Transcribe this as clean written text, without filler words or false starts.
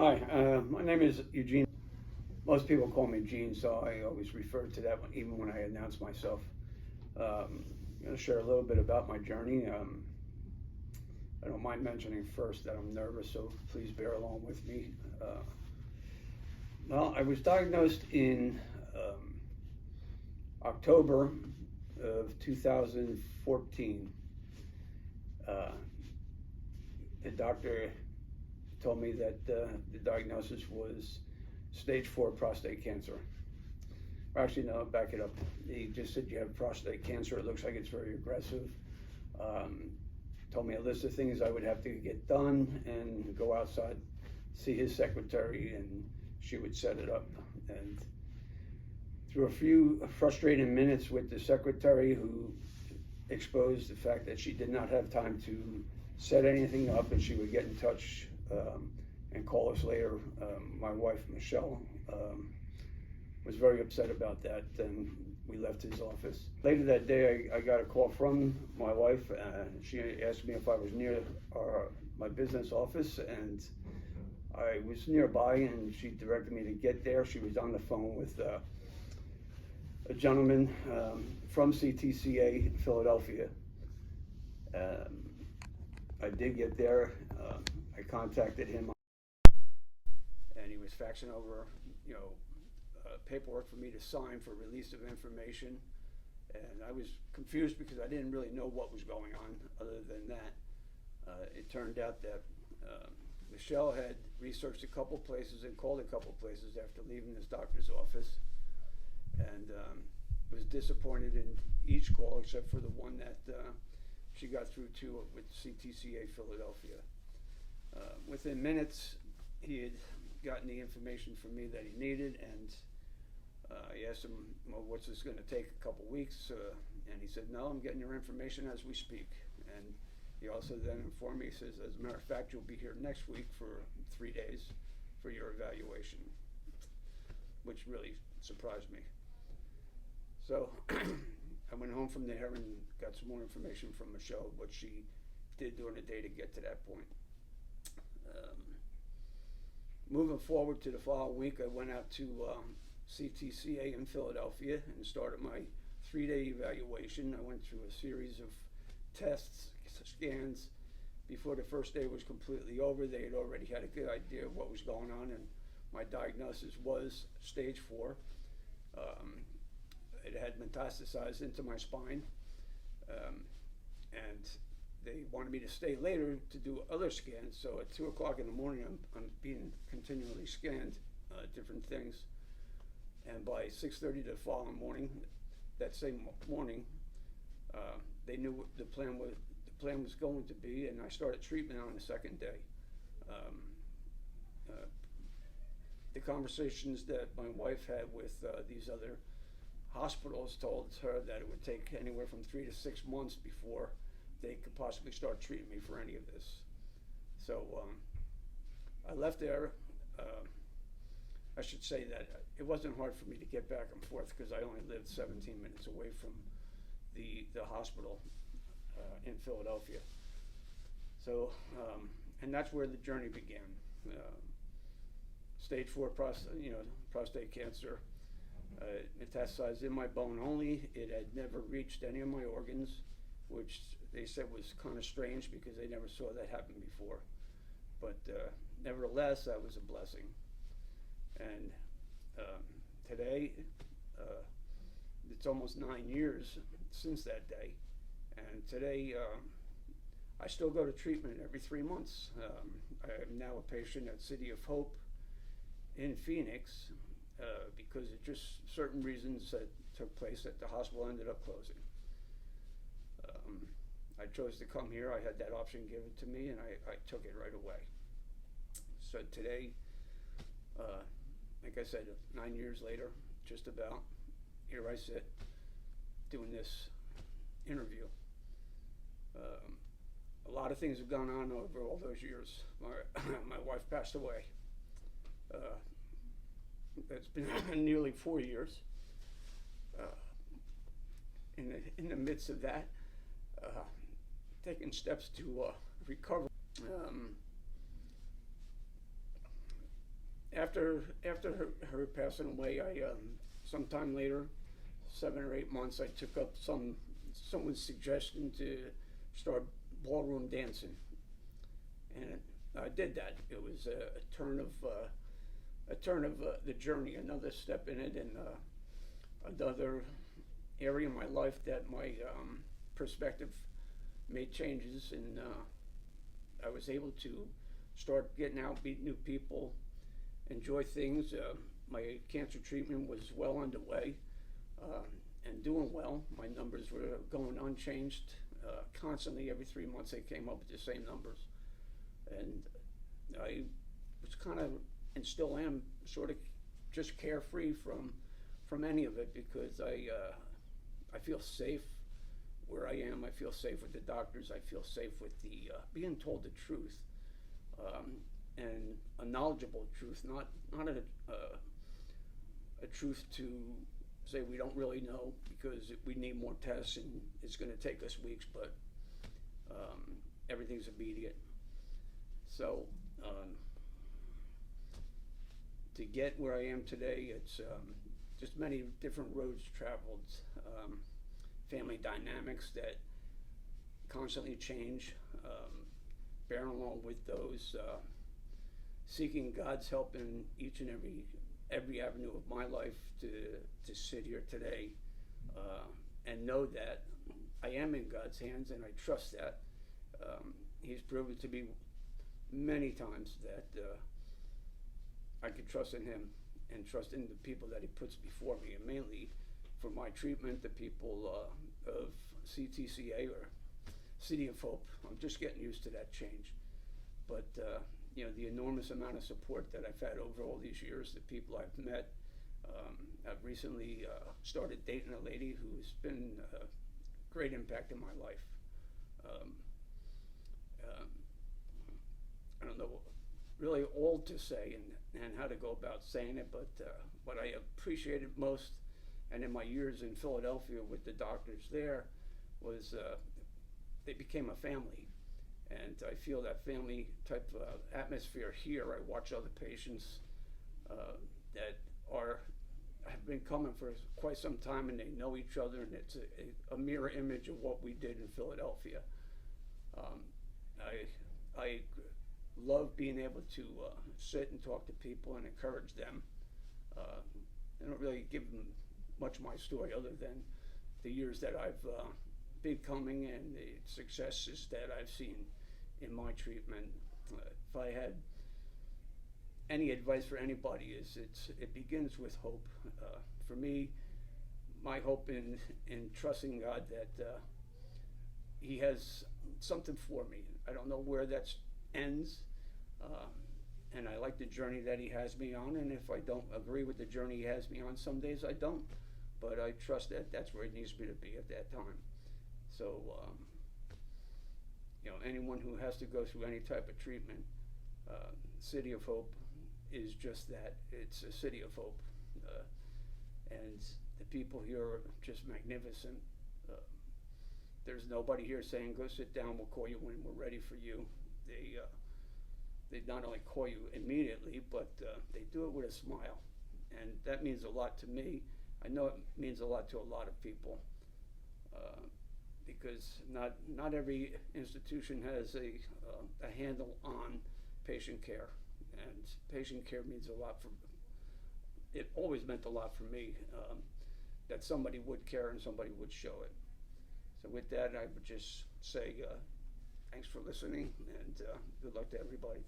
Hi, my name is Eugene. Most people call me Gene, so I always refer to that one, even when I announce myself. I'm going to share a little bit about my journey. I don't mind mentioning first that I'm nervous, so please bear along with me. Well, I was diagnosed in October of 2014. Uh, the doctor told me that the diagnosis was stage 4 prostate cancer. Or actually, no, back it up. He just said you have prostate cancer. It looks like it's very aggressive. Told me a list of things I would have to get done and go outside, see his secretary, and she would set it up. And through a few frustrating minutes with the secretary, who exposed the fact that she did not have time to set anything up and she would get in touch and call us later. My wife, Michelle, was very upset about that, and we left his office. Later that day, I got a call from my wife. She asked me if I was near my business office, and I was nearby, and she directed me to get there. She was on the phone with a gentleman from CTCA Philadelphia. I did get there. I contacted him, and he was faxing over, paperwork for me to sign for release of information. And I was confused because I didn't really know what was going on. Other than that, it turned out that Michelle had researched a couple places and called a couple places after leaving this doctor's office, and was disappointed in each call except for the one that she got through to with CTCA Philadelphia. Within minutes, he had gotten the information from me that he needed, and I asked him, well, what's this going to take, a couple weeks? And he said, no, I'm getting your information as we speak. And he also then informed me, he says, as a matter of fact, you'll be here next week for 3 days for your evaluation, which really surprised me. So I went home from there and got some more information from Michelle, what she did during the day to get to that point. Moving forward to the following week, I went out to CTCA in Philadelphia and started my 3-day evaluation. I went through a series of tests, scans. Before the first day was completely over, they had already had a good idea of what was going on, and my diagnosis was stage 4. It had metastasized into my spine, and they wanted me to stay later to do other scans. So at 2 o'clock in the morning, I'm being continually scanned, different things. And by 6:30 the following morning, that same morning, they knew what the plan was going to be, and I started treatment on the second day. The conversations that my wife had with these other hospitals told her that it would take anywhere from 3 to 6 months before they could possibly start treating me for any of this. So I left there. I should say that it wasn't hard for me to get back and forth because I only lived 17 minutes away from the hospital in Philadelphia. So, and that's where the journey began. Stage 4 prostate cancer. Metastasized in my bone only. It had never reached any of my organs, which they said was kind of strange because they never saw that happen before. But nevertheless, that was a blessing. And today, it's almost 9 years since that day. And today, I still go to treatment every 3 months. I am now a patient at City of Hope in Phoenix because of just certain reasons that took place that the hospital ended up closing. I chose to come here. I had that option given to me, and I took it right away. So today, like I said, 9 years later, just about, here I sit doing this interview. A lot of things have gone on over all those years. My wife passed away. It's been nearly 4 years. In the midst of that, taking steps to recover. after her passing away, I sometime later, 7 or 8 months, I took up someone's suggestion to start ballroom dancing, and I did that. It was a turn of the journey, another step in it, and another area in my life that my perspective made changes, and I was able to start getting out, meet new people, enjoy things. My cancer treatment was well underway and doing well. My numbers were going unchanged constantly. Every 3 months they came up with the same numbers, and I was kind of, and still am, sort of just carefree from any of it, because I feel safe where I am. I feel safe with the doctors. I feel safe with the being told the truth, and a knowledgeable truth, not a truth to say we don't really know because we need more tests and it's going to take us weeks, but everything's immediate. So to get where I am today, it's just many different roads traveled, family dynamics that constantly change, bearing along with those, seeking God's help in each and every avenue of my life to sit here today, and know that I am in God's hands, and I trust that. He's proven to me many times that I can trust in him and trust in the people that he puts before me, and mainly for my treatment, the people of CTCA, or City of Hope. I'm just getting used to that change, but you know, the enormous amount of support that I've had over all these years, the people I've met. I've recently started dating a lady who's been a great impact in my life. I don't know really all to say and how to go about saying it, but what I appreciated most, and in my years in Philadelphia with the doctors there, was they became a family. And I feel that family type of atmosphere here. I watch other patients that have been coming for quite some time, and they know each other, and it's a mirror image of what we did in Philadelphia. I love being able to sit and talk to people and encourage them. I don't really give them much of my story other than the years that I've been coming and the successes that I've seen in my treatment. If I had any advice for anybody, it begins with hope. For me, my hope in trusting God that he has something for me. I don't know where that ends, and I like the journey that he has me on, and if I don't agree with the journey he has me on, some days I don't, but I trust that that's where he needs me to be at that time. So you know, anyone who has to go through any type of treatment, City of Hope is just that. It's a city of hope, and the people here are just magnificent. There's nobody here saying, go sit down, we'll call you when we're ready for you. They not only call you immediately, but they do it with a smile, and that means a lot to me. I know it means a lot to a lot of people, because not every institution has a handle on patient care, and patient care means a lot it always meant a lot for me, that somebody would care and somebody would show it. So with that, I would just say thanks for listening, and good luck to everybody.